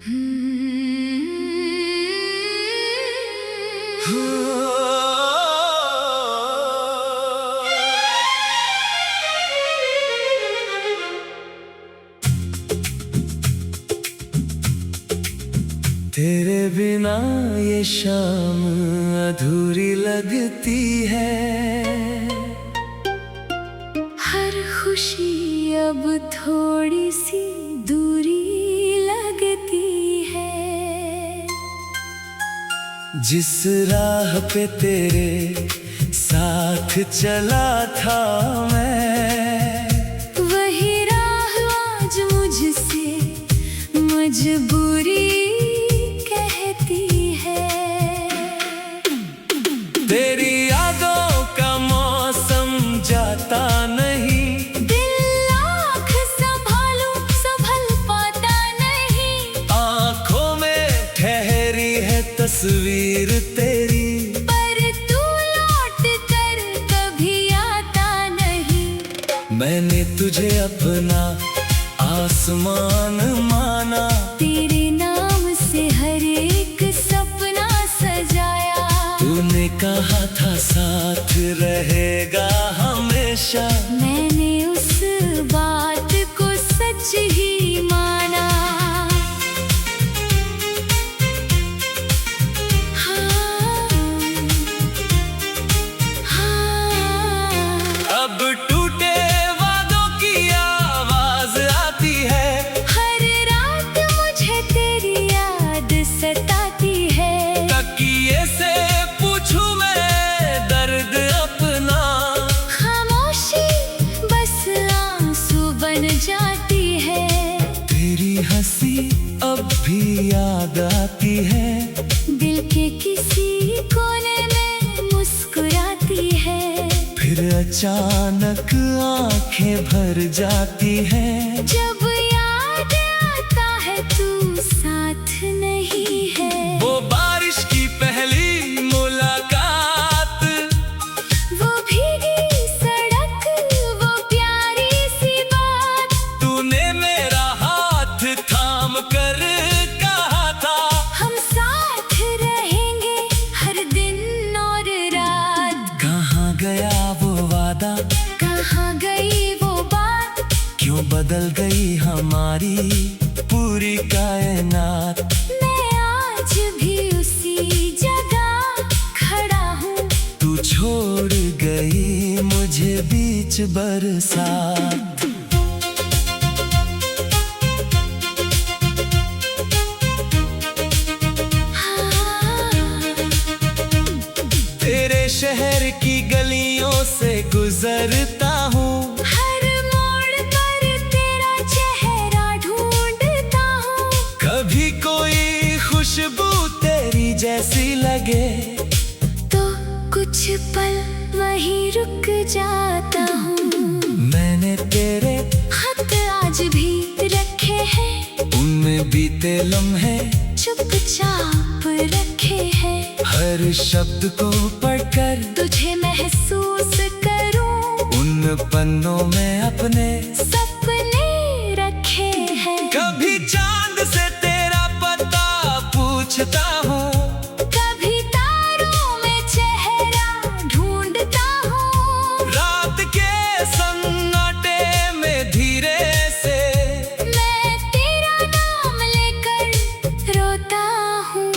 तेरे बिना ये शाम अधूरी लगती है। हर खुशी अब थोड़ी सी दूरी लगती है। जिस राह पे तेरे साथ चला था मैं, वही राह आज मुझसे मजबूरी कहती है। तेरी यादों का मौसम जाता नहीं, दिल आँख संभालूं संभल पाता नहीं। आँखों में ठहरी है तस्वीर तेरी, पर तू लौट कर कभी आता नहीं। मैंने तुझे अपना आसमान माना, तेरे नाम से हर एक सपना सजाया। तूने कहा था साथ रहेगा हमेशा, मैंने उस बात को सच ही माना। हाँ, हाँ। अब टूटे वादों की आवाज आती है। हर रात मुझे तेरी याद सताती है। तकिए से पूछूं मैं दर्द अपना, खामोशी बस आंसू बन जाती है। तेरी हंसी अब भी याद आती है, दिल के किसी कोने में मुस्कुराती है। फिर अचानक आंखें भर जाती हैं। जब याद आता है तू साथ नहीं है। वो बारिश की पहली मुलाकात, वो भीगी सड़क, वो प्यारी सी बात। तूने मेरा हाथ थाम कर कहा था, हम साथ रहेंगे हर दिन और रात। कहाँ गया वो वादा, कहाँ गई वो बात। क्यों बदल गई हमारी पूरी कायनात। मैं आज भी उसी जगह खड़ा हूँ। तू छोड़ गई मुझे बीच बरसात। तेरे शहर की गलियों से गुजरता हूँ, हर मोड़ पर तेरा चेहरा ढूंढता हूँ। कभी कोई खुशबू तेरी जैसी लगे, तो कुछ पल वहीं रुक जाता हूँ। मैंने तेरे खत आज भी रखे हैं, उनमें बीते लम्हे चुपचाप रखे हैं। हर शब्द को पढ़कर तुझे महसूस करूँ, उन पन्नों में अपने सपने रखे हैं। कभी चांद से तेरा पता पूछता हूँ, कभी तारों में चेहरा ढूंढता हूँ। रात के सन्नाटे में धीरे से मैं तेरा नाम लेकर रोता हूँ।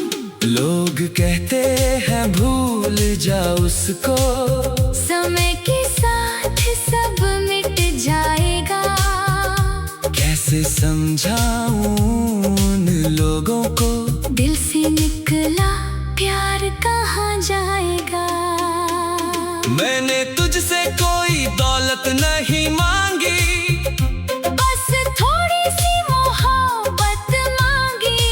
लोग कहते हैं भूल जा उसको, समय के साथ सब मिट जाएगा। कैसे समझाऊं उन लोगों को, दिल से निकला प्यार कहाँ जाएगा। मैंने तुझसे कोई दौलत नहीं मांगी, बस थोड़ी सी मोहब्बत मांगी।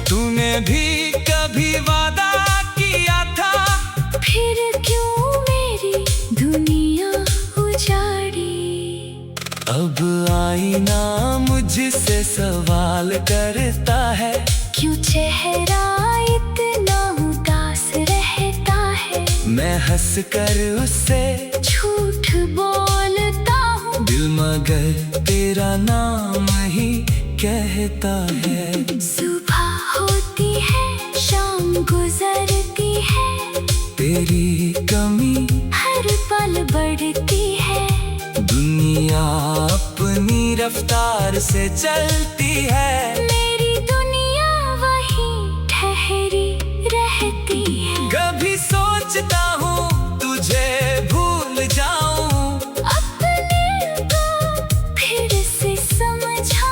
तूने भी कभी वादा किया था, फिर क्यों मेरी दुनिया उजाड़ी। अब आईना मुझसे सवाल करता है, क्यों चेहरा इतना उदास रहता है। मैं हंस कर उससे झूठ बोलता हूँ, दिल मगर तेरा नाम ही कहता है। सुबह होती है, शाम गुजरती है, तेरी कमी हर पल बढ़ती है। दुनिया अपनी रफ्तार से चलती है। मेरी दुनिया वहीं ठहरी रहती है। कभी सोचता हूँ तुझे भूल जाऊं, अपने को फिर से समझाऊं,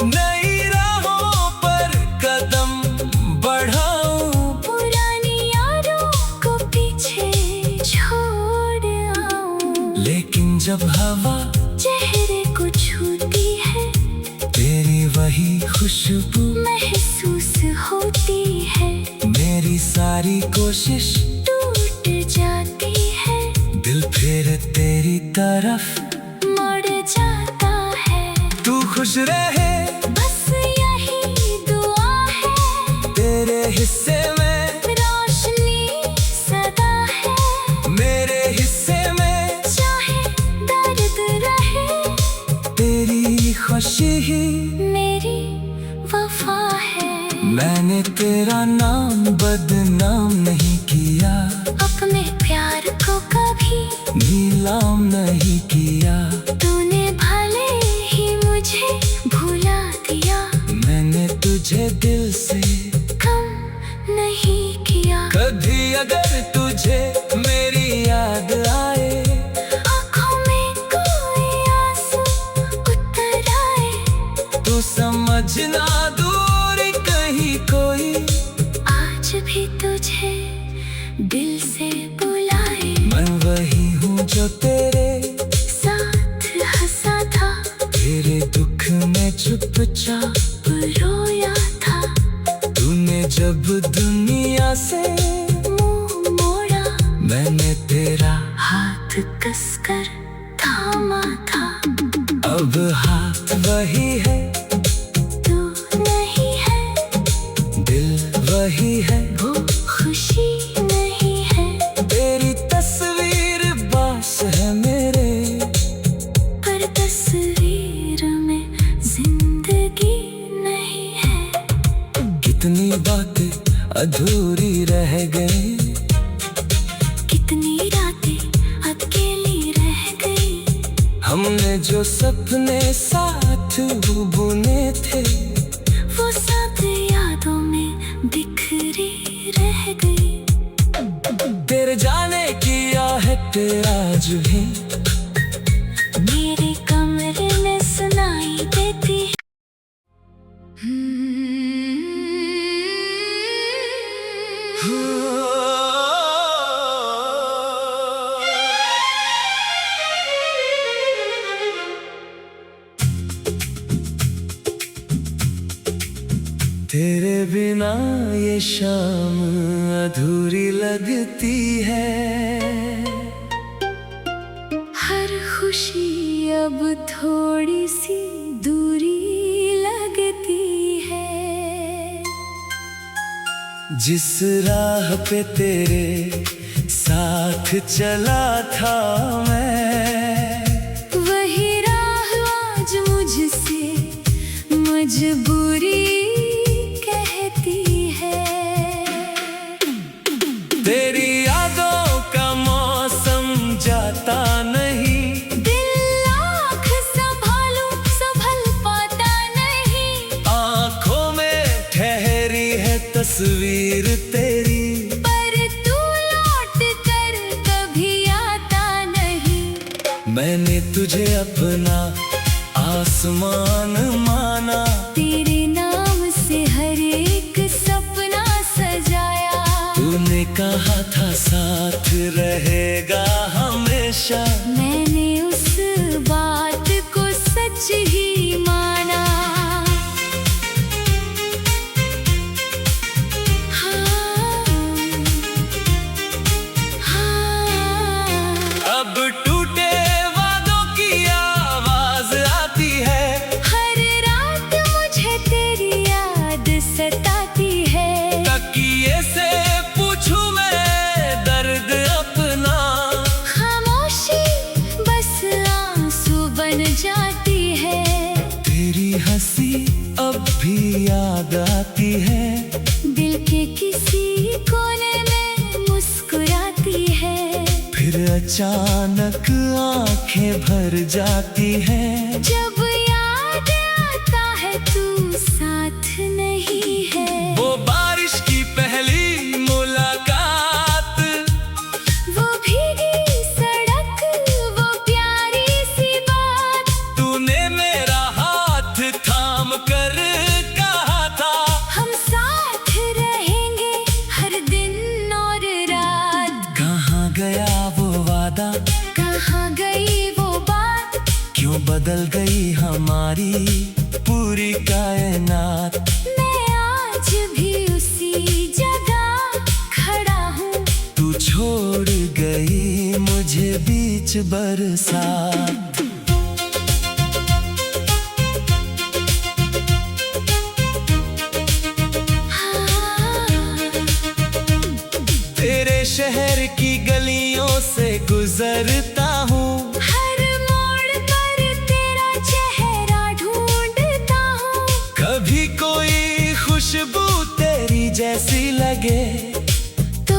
नई राहों पर कदम बढ़ाऊं। पुरानी यारों को पीछे छोड़ आऊं। लेकिन जब हवा चेहरे को छूती है, तेरी वही खुशबू महसूस होती है। मेरी सारी कोशिश टूट जाती है, दिल फिर तेरी तरफ मुड़ जाता है। तू खुश रहे बस यही दुआ है, तेरे हिस्से में रोशनी सदा है। मेरे हिस्से में चाहे दर्द रहे, तेरी खुशी ही मेरी वफा है। मैंने तेरा नाम बदनाम नहीं किया, अपने प्यार को कभी नीलाम नहीं किया। तूने भले ही मुझे भुला दिया, मैंने तुझे दिल से कम नहीं किया। कभी अगर तुझे मेरी याद आए, आँखों में कोई आंसू उतर आए, तो समझना दूरी कहीं कोई आज भी तुझे दिल से बुलाए। मैं वही हूँ जो तेरे साथ हंसा था, तेरे दुख में चुपचाप रोया था। तूने जब दुनिया से मुंह मोड़ा, मैंने तेरा हाथ कसकर थामा था। अब हाथ वही है, तू नहीं है, दिल वही है। वो खुशी नहीं है, तेरी तस्वीर बास है मेरे, पर तस्वीर में जिंदगी नहीं है। कितनी बातें अधूरी रह गई, कितनी रातें अकेली रह गई। हमने जो सपने साथ बुने थे, वो सब यादों में बिखरी रह गई। तेरे जाने की आहट आज भी मेरे कमरे में सुनाई देती है। तेरे बिना ये शाम अधूरी लगती है। हर खुशी अब थोड़ी सी दूरी लगती है। जिस राह पे तेरे साथ चला था मैं, वही राह आज मुझसे मजबूरी कहती है। तेरी यादों का मौसम जाता नहीं, दिल आँख संभालूं संभल पाता नहीं। आँखों में ठहरी है तस्वीर तेरी, पर तू लौट कर कभी आता नहीं। मैंने तुझे अपना आसमान माना, तेरे नाम से हर एक सपना सजाया। तूने कहा था साथ रहेगा हमेशा, मैंने उस बात को सच ही माना। अब टूटे वादों की आवाज आती है। हर रात मुझे तेरी याद सताती है। तकिए से पूछूं मैं दर्द अपना, याद आती है, दिल के किसी कोने में मुस्कुराती है। फिर अचानक आंखें भर जाती हैं। जब याद आता है तू साथ नहीं है। वो बारिश की पहली मुलाकात, वो भीगी सड़क, वो प्यारी सी बात। तूने मेरा हाथ थाम कर कहा था, हम साथ रहेंगे हर दिन और रात। कहाँ गया वो वादा, कहाँ गई वो बात, क्यों बदल गई हमारी पूरी कायनात। मैं आज भी उसी जगह खड़ा हूँ। तू छोड़ गई मुझे बीच बरसात। तेरे शहर की गलियों से गुजरता हूँ, हर मोड़ पर तेरा चेहरा ढूंढता हूँ। कभी कोई खुशबू तेरी जैसी लगे, तो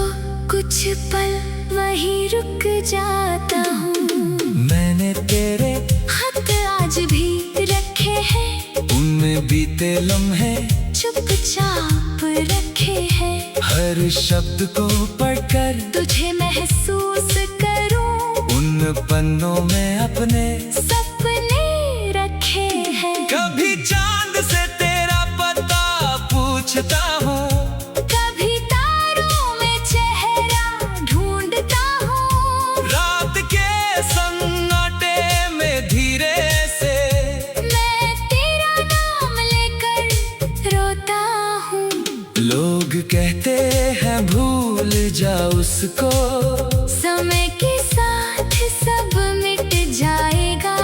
कुछ पल वहीं रुक जाता हूँ। मैंने तेरे खत आज भी रखे हैं, उनमें बीते लम्हे चुपचाप रखे हैं। हर शब्द को पढ़कर तुझे महसूस करूं, उन पन्नों में अपने सपने रखे हैं। कभी चांद से तेरा पता पूछता हूँ, कभी तारों में चेहरा ढूंढता हूँ। रात के सन्नाटे में धीरे से मैं तेरा नाम लेकर रोता हूँ। लोग कहते हैं भूल जा उसको, समय के साथ सब मिट जाएगा।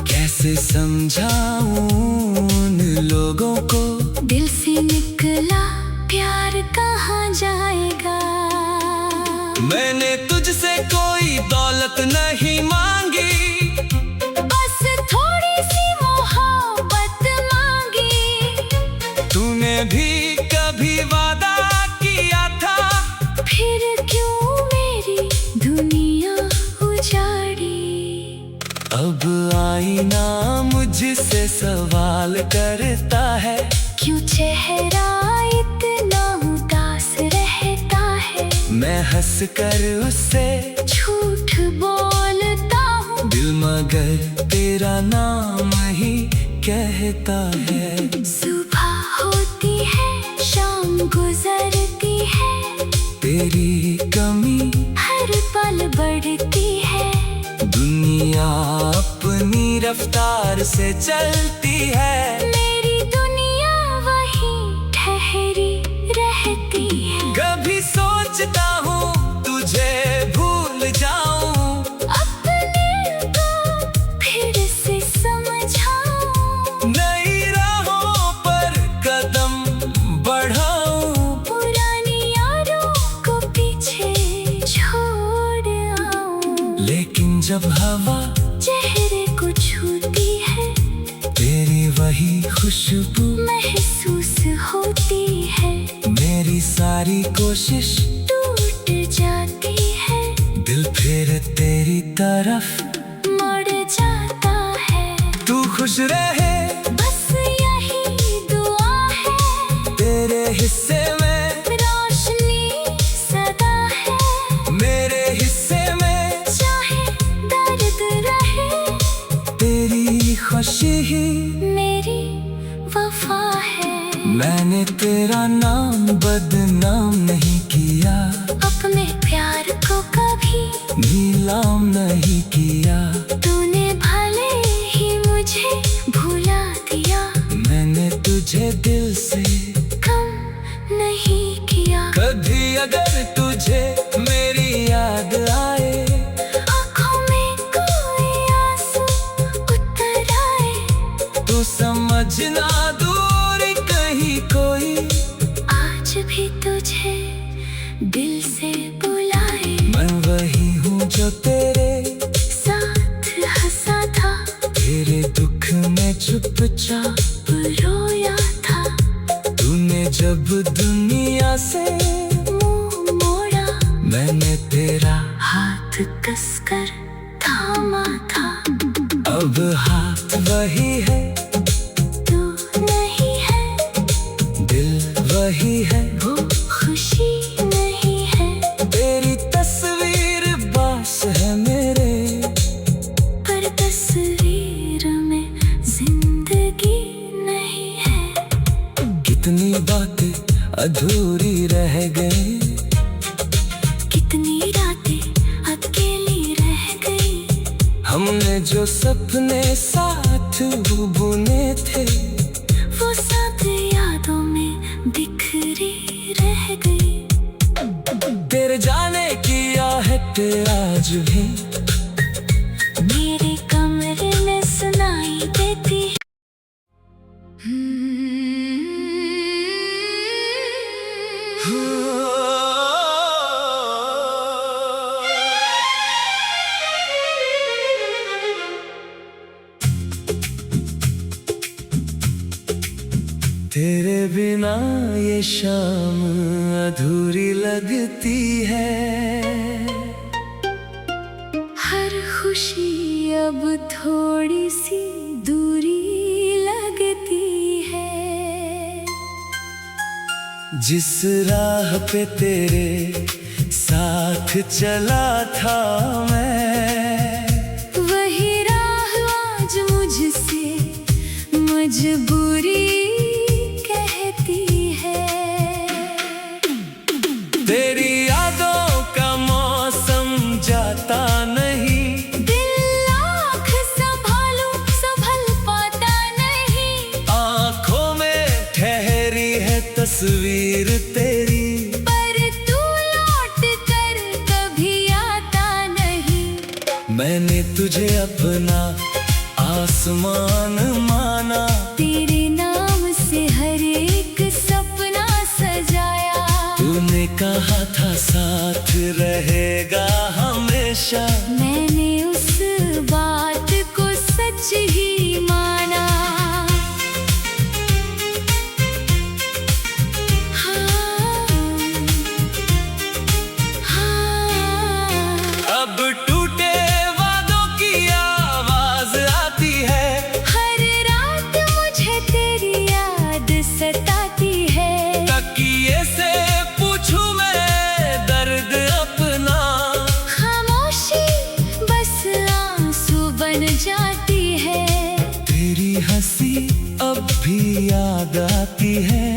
कैसे समझाऊं उन लोगों को, दिल से निकला प्यार कहाँ जाएगा। मैंने तुझसे कोई दौलत नहीं मांगी, बस थोड़ी सी मोहब्बत मांगी। तूने भी कभी वादा किया था, फिर क्यों मेरी दुनिया उजाड़ी। अब आईना मुझसे सवाल करता है, क्यों चेहरा इतना उदास रहता है। मैं हंस कर उससे झूठ बोलता हूँ, दिल मगर तेरा नाम ही कहता है। सुबह होती है शाम गुजरती है, तेरी कमी हर पल बढ़ती है। दुनिया अपनी रफ्तार से चलती है, मेरी दुनिया वहीं ठहरी रहती है। कभी सोचता हूँ तुझे भूल जाऊं, अपने को फिर से समझाऊं। नई राहों पर कदम बढ़ाऊं, पुरानी यारों को पीछे छोड़ आऊं। लेकिन जब हवा चेहरे को छूती है, तेरी वही खुशबू महसूस होती है। मेरी सारी कोशिश टूट जाती है, दिल फिर तेरी तरफ मुड़ जाता है। तू खुश रहे बस यही दुआ है, तेरे हिस्से में रोशनी सदा है। मेरे हिस्से में चाहे दर्द रहे, तेरी खुशी ही मेरी वफा है। मैंने तेरा नाम बदनाम नहीं किया, अपने प्यार को कभी नीलाम नहीं किया। तूने भले ही मुझे भुला दिया, मैंने तुझे दिल से कम नहीं किया। कभी अगर तुझे मेरी याद आए, आँखों में कोई आंसू उतर आए, तो समझना दूर कहीं कोई आज भी तुझे दिल से बुलाए। मैं वही हूँ जो तेरे साथ हंसा था, तेरे दुख में चुपचाप रोया था। जब दुनिया से मुंह मोड़ा, मैंने तेरा हाथ कसकर थामा था। अब हाथ वही है, तू नहीं है, दिल वही है, वो खुशी नहीं है। तेरी तस्वीर बास है मेरे, पर तस्वीर में जिंदगी नहीं है। कितनी बातें अधूरी रह गई, कितनी रातें अकेली रह गई। हमने जो सपने साथ बुने थे, वो सब यादों में बिखरी रह गई। तेरे जाने की आहट आज भी मेरे कमरे में सुनाई देती है। तेरे बिना ये शाम अधूरी लगती है। हर खुशी अब थोड़ी सी दूरी लगती है। जिस राह पे तेरे साथ चला था मैं, वही राह आज मुझसे मजबूरी कहती है। तेरी यादों का मौसम जाता नहीं, दिल आँख संभालूं संभल पाता नहीं। आँखों में ठहरी है तस्वीर तेरी, पर तू लौट कर कभी आता नहीं। मैंने तुझे अपना आसमान माना, तेरे नाम से हर एक सपना सजाया। तूने कहा था साथ रहेगा हमेशा, मैंने उस बात को सच ही माना। अब टूटे वादों की आवाज आती है, हर रात मुझे तेरी याद सताती है। तकिए से पूछूं मैं दर्द अपना, खामोशी बस आंसू बन जाती है। तेरी हंसी अब भी याद आती है,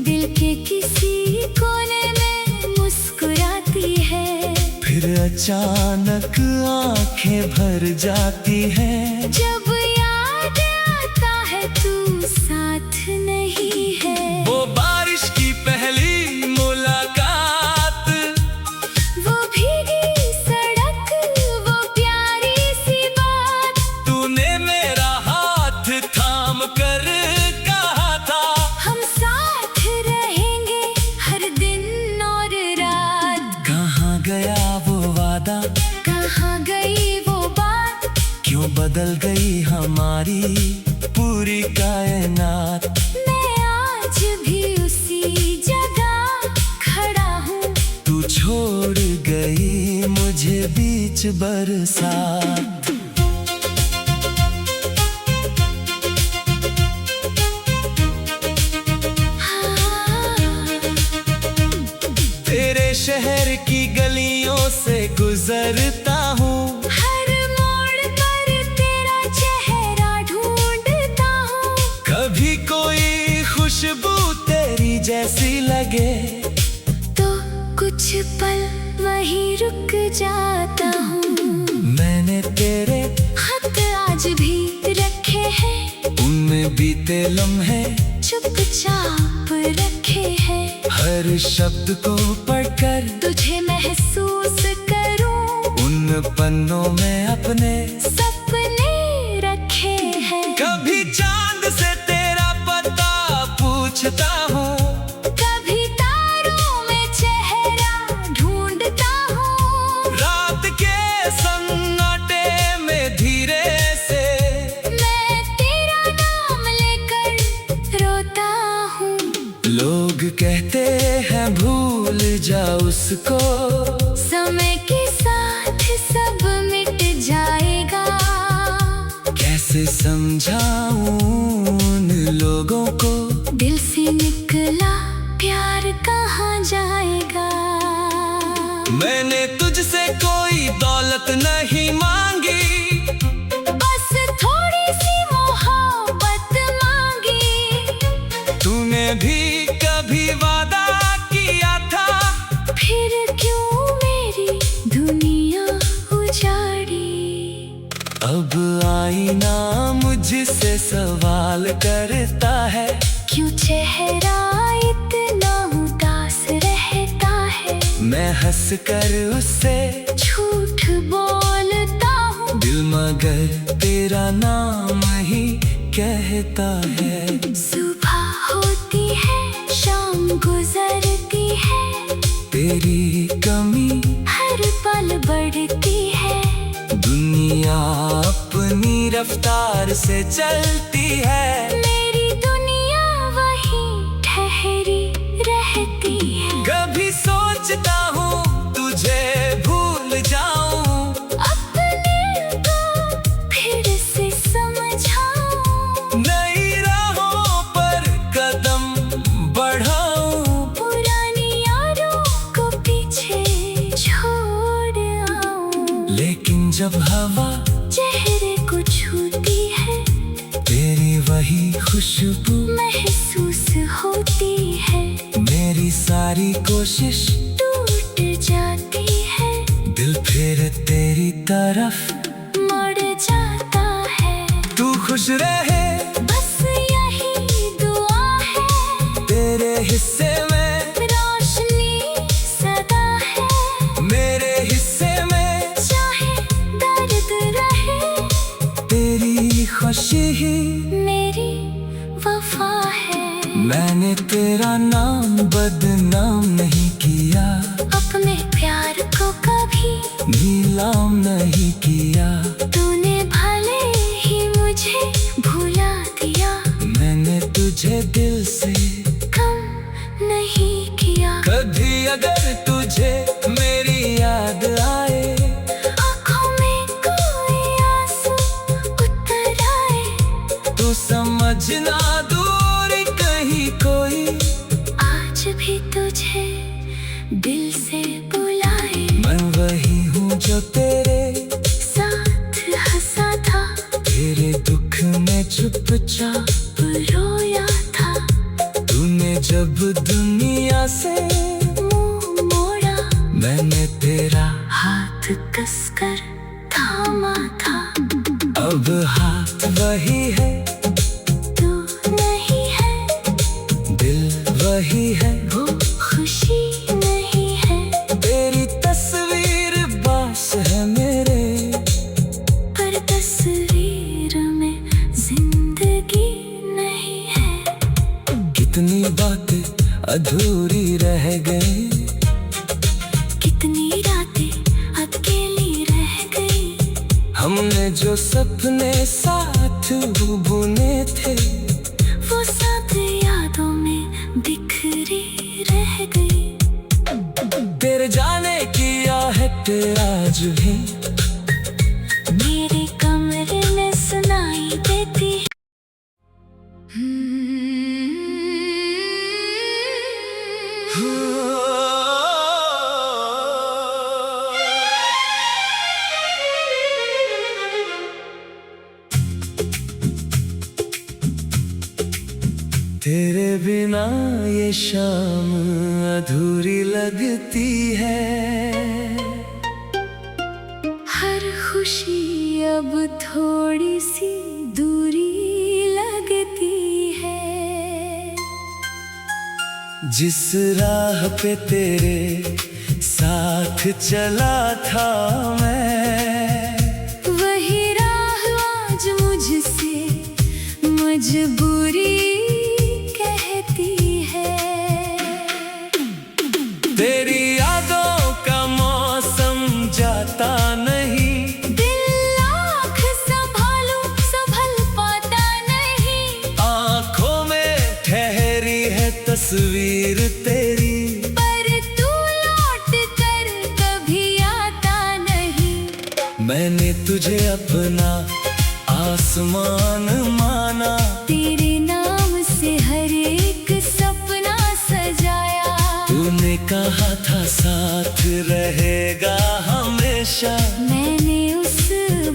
दिल के किसी कोने में मुस्कुराती है। फिर अचानक आंखें भर जाती हैं। जब याद आता है तू साथ नहीं है। वो बारिश की पहली मुलाकात, वो भीगी सड़क, वो प्यारी सी बात। तूने मेरा हाथ थाम कर कहा था, हम साथ रहेंगे हर दिन और रात। कहाँ गया वो वादा, कहाँ गई वो बात। क्यों बदल गई हमारी पूरी कायनात। मैं आज भी उसी जगह खड़ा हूँ। तू छोड़ गई मुझे बीच बरसात। तेरे शहर की गलियों से गुजरता हूँ, हर मोड़ पर तेरा चेहरा ढूंढता हूँ। कभी कोई खुशबू तेरी जैसी लगे, तो कुछ पल वहीं रुक जाता हूँ। मैंने तेरे खत आज भी रखे हैं, उनमें बीते लम्हे चुपचाप रखे हैं। हर शब्द को पढ़कर तुझे महसूस करूं, उन पन्नों में अपने सपने रखे हैं। कभी चांद से तेरा पता पूछता हूँ, कभी तारों में चेहरा ढूंढता हूँ। रात के सन्नाटे में धीरे से मैं तेरा नाम लेकर रोता हूँ। लोग कहते हैं भूल जा उसको, समय के साथ सब मिट जाएगा। कैसे समझाऊं उन लोगों को, दिल से निकला प्यार कहाँ जाएगा। मैंने तुझसे कोई दौलत नहीं मांगी, बस थोड़ी सी मोहब्बत मांगी। तूने भी कभी वादा किया था, फिर क्यों मेरी दुनिया उजाड़ी। अब आईना मुझसे सवाल करता है, क्यों चेहरा इतना उदास रहता है। मैं हंस कर उससे झूठ बोलता हूँ, दिल मगर तेरा नाम ही कहता है। सुबह होती है शाम गुजरती है, तेरी कमी हर पल बढ़ती है। दुनिया अपनी रफ्तार से चलती है, मेरी दुनिया वही ठहरी रहती है। कभी सोचता हूँ तुझे भूल जाऊं, अपने को फिर से समझाऊं। नई राहों पर कदम बढ़ाऊं, पुरानी यारों को पीछे छोड़ आऊं। लेकिन जब हवा चेहरे को छूती है, तेरी वही खुशबू महसूस होती है। मेरी सारी कोशिश टूट जाती है, दिल फिर तेरी तरफ मुड़ जाता है। तू खुश रहे बस यही दुआ है, तेरे हिस्से में रोशनी सदा है। मेरे हिस्से में चाहे दर्द रहे, तेरी खुशी ही मेरी वफा है। मैंने तेरा नाम बदनाम नहीं किया, अपने प्यार को कभी नीलाम नहीं किया। तूने भले ही मुझे भुला दिया, मैंने तुझे दिल से कम नहीं किया। कभी अगर तुझे मेरी याद आए, आँखों में कोई आंसू उतर आए, तो समझना दूर कहीं कोई आज भी तुझे दिल से बुलाए। मैं वही हूँ जो तेरे साथ हंसा था, तेरे दुख में चुपचाप रोया था। तूने जब दुनिया से मुंह मोड़ा, मैंने तेरा हाथ कसकर थामा था। अब हाथ वही है, तू नहीं है, दिल वही है, वो खुशी नहीं है। तेरी तस्वीर बास है मेरे, पर तस्वीर में जिंदगी नहीं है। कितनी बातें अधूरी रह गई, कितनी रातें अकेली रह गई। हमने जो सपने साथ बुने थे, वो सब यादों में बिखरी रह गई। तेरे जाने की आहट आज भी मेरे कमरे में सुनाई देती है। तेरे बिना ये शाम अधूरी लगती है। हर खुशी अब थोड़ी सी दूरी लगती है। जिस राह पे तेरे साथ चला था मैं, वही राह आज मुझसे मजबूरी कहती है। तेरी यादों का मौसम जाता नहीं, दिल आँख संभालूं संभल पाता नहीं। आँखों में ठहरी है तस्वीर तुझे अपना आसमान माना। तेरे नाम से हर एक सपना सजाया। तूने कहा था साथ रहेगा हमेशा। मैंने उस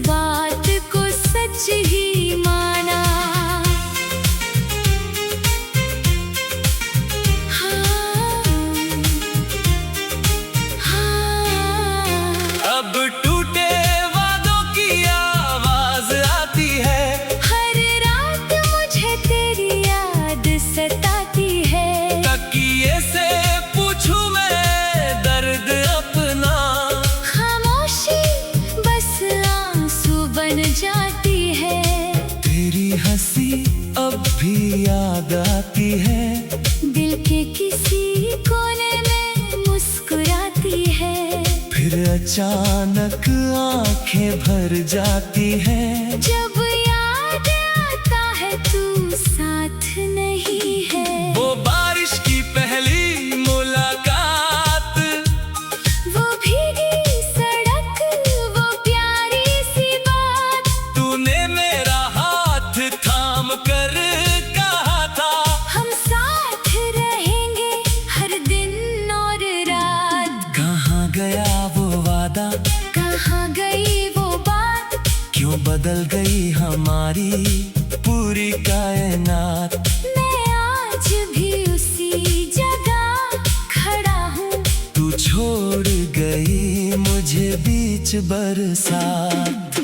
बात को सच ही माना। हाँ, हाँ। अब टूटे वादों की आवाज आती है। हर रात मुझे तेरी याद सताती है। तकिए से पूछूं मैं दर्द अपना। खामोशी बस आंसू बन जाती है। तेरी हंसी अब भी याद आती है। दिल के किसी कोने में मुस्कुराती है। फिर अचानक आंखें भर जाती हैं। जब याद आता है तू साथ नहीं है। वो बारिश की पहली मुलाकात। वो भीगी सड़क, वो प्यारी सी बात। तूने मेरा हाथ थाम कर कहा था। हम साथ रहेंगे हर दिन और रात। कहाँ गया वो वादा, कहाँ गई वो बात। क्यों बदल गई हमारी पूरी कायनात। मैं आज भी उसी जगह खड़ा हूँ। तू छोड़ गई मुझे बीच बरसात।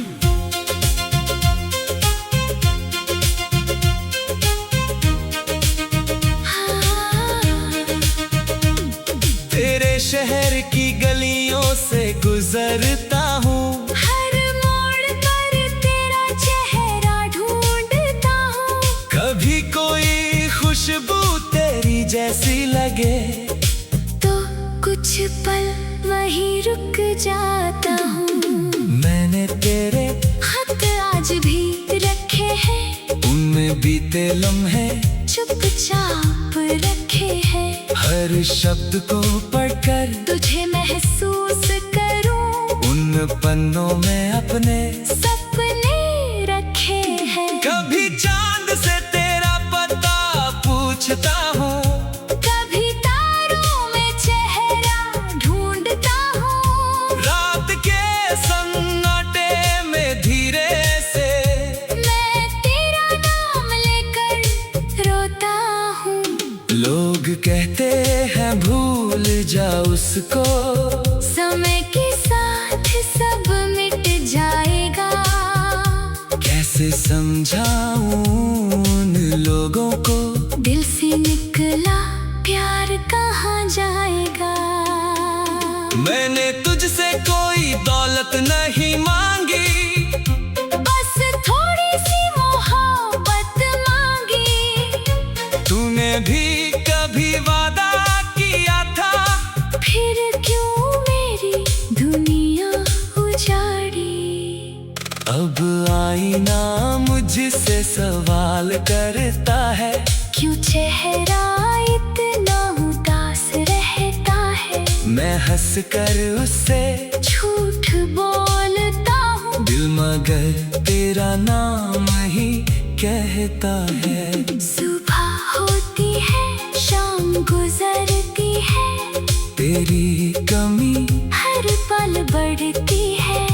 तेरे शहर की गलियों से गुजरता हूँ। हर मोड़ पर तेरा चेहरा ढूंढता हूँ। कभी कोई खुशबू तेरी जैसी लगे तो कुछ पल वहीं रुक जाता हूँ। मैंने तेरे खत आज भी रखे हैं। उनमें बीते लम्हे चुपचाप रखे हैं। हर शब्द को पढ़कर तुझे महसूस करूं। उन पन्नों में अपने सपने रखे हैं। कभी चांद से तेरा पता पूछता हूँ। कभी तारों में चेहरा ढूंढता हूँ। रात के सन्नाटे में धीरे से मैं तेरा नाम लेकर रोता हूँ। लोग कहते हैं भूल जा उसको। समय के साथ सब मिट जाएगा। कैसे समझाऊं उन लोगों को, दिल से निकला प्यार कहाँ जाएगा। मैंने तुझसे कोई दौलत नहीं मांगी। बस थोड़ी सी मोहब्बत मांगी। तूने भी कभी वादा किया था। फिर क्यों मेरी दुनिया उजाड़ी। अब आईना मुझसे सवाल करता है। क्यों चेहरा इतना उदास रहता है। मैं हंस कर उससे झूठ बोलता हूँ। दिल मगर तेरा नाम ही कहता है। सुबह होती है, शाम गुजरती है। तेरी कमी हर पल बढ़ती है।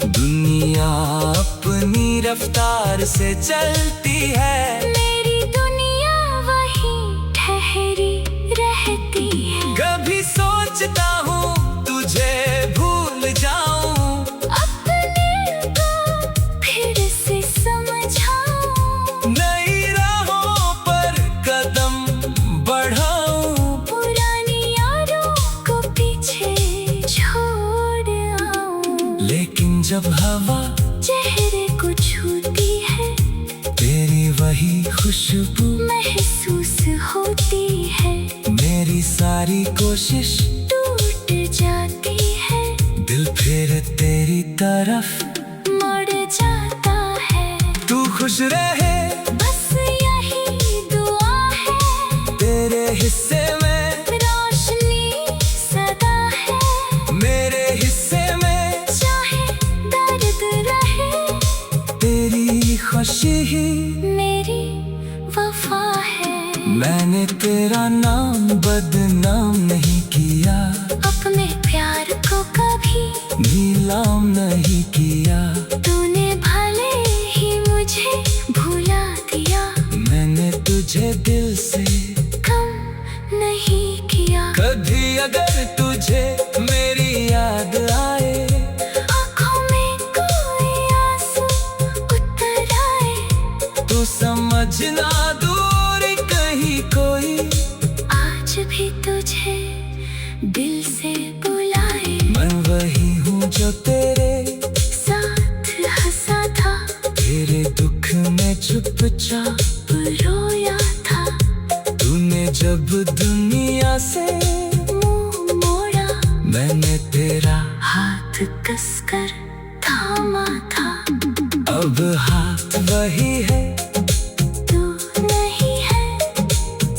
दुनिया अपनी रफ्तार से चलती है। मेरी दुनिया वहीं ठहरी रहती है। कभी सोचता हूँ तुझे भूल जाऊं। अपने को फिर से समझाऊं। नई राहों पर कदम बढ़ाऊं। पुरानी यारों को पीछे छोड़ आऊं। लेकिन जब हवा चेहरे को छूती है। तेरी वही खुशबू महसूस होती है। मेरी सारी कोशिश टूट जाती है। दिल फिर तेरी तरफ मुड़ जाता है। तू खुश रहे बस यही दुआ है। तेरे हिस्से में रोशनी सदा है। मेरे हिस्से में चाहे दर्द रहे। मैंने तेरा नाम बदनाम नहीं किया, अपने प्यार को कभी नीलाम नहीं किया। तूने भले ही मुझे भुला दिया, मैंने तुझे दिल से कम नहीं किया। कभी अगर तुझे मेरी याद आए, आँखों में कोई आंसू उतर आए, तो समझना दूरी कहीं कोई आज भी तुझे दिल से बुलाए। मैं वही हूँ जो तेरे साथ हंसा था, तेरे दुख में चुपचाप रोया था। तूने जब दुनिया से मुंह मोड़ा, मैंने तेरा हाथ कसकर थामा था। अब हाथ वही है, तू नहीं है,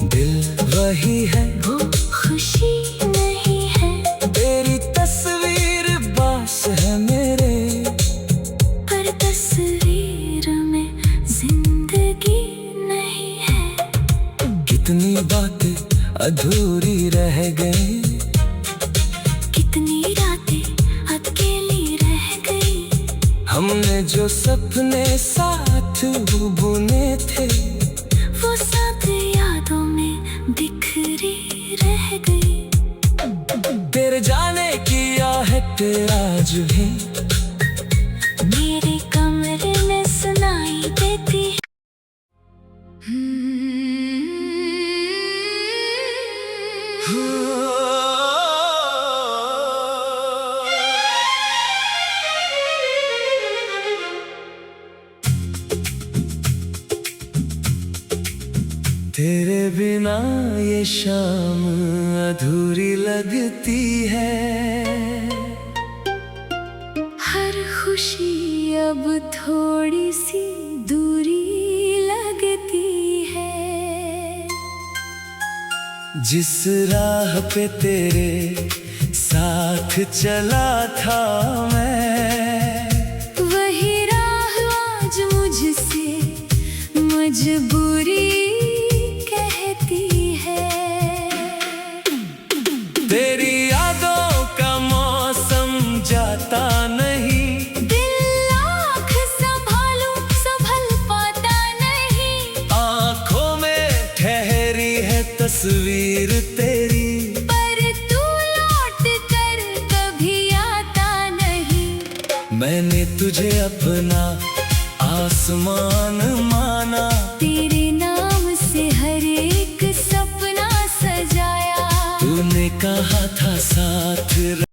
दिल वही है, वो खुशी नहीं है। तेरी तस्वीर बास है मेरे, पर तस्वीर में जिंदगी नहीं है। कितनी बातें अधूरी रह गई, कितनी रातें अकेली रह गई। हमने जो सपने साथ बुने थे, वो सब यादों में बिखरी रह गई। तेरे जाने की आहट आज भी मेरे कमरे में सुनाई देती है। तेरे बिना ये शाम अधूरी लगती है। हर खुशी अब थोड़ी सी दूरी लगती है। जिस राह पे तेरे साथ चला था मैं, वही राह आज मुझसे मजबूरी कहती है। तेरी यादों का मौसम जाता नहीं, दिल आँख संभालूं संभल पाता नहीं। आँखों में ठहरी है तस्वीर तेरी, पर तू लौट कर कभी आता नहीं। मैंने तुझे अपना आसमान माना, तेरे नाम से हर एक सपना सजाया। तूने कहा था साथ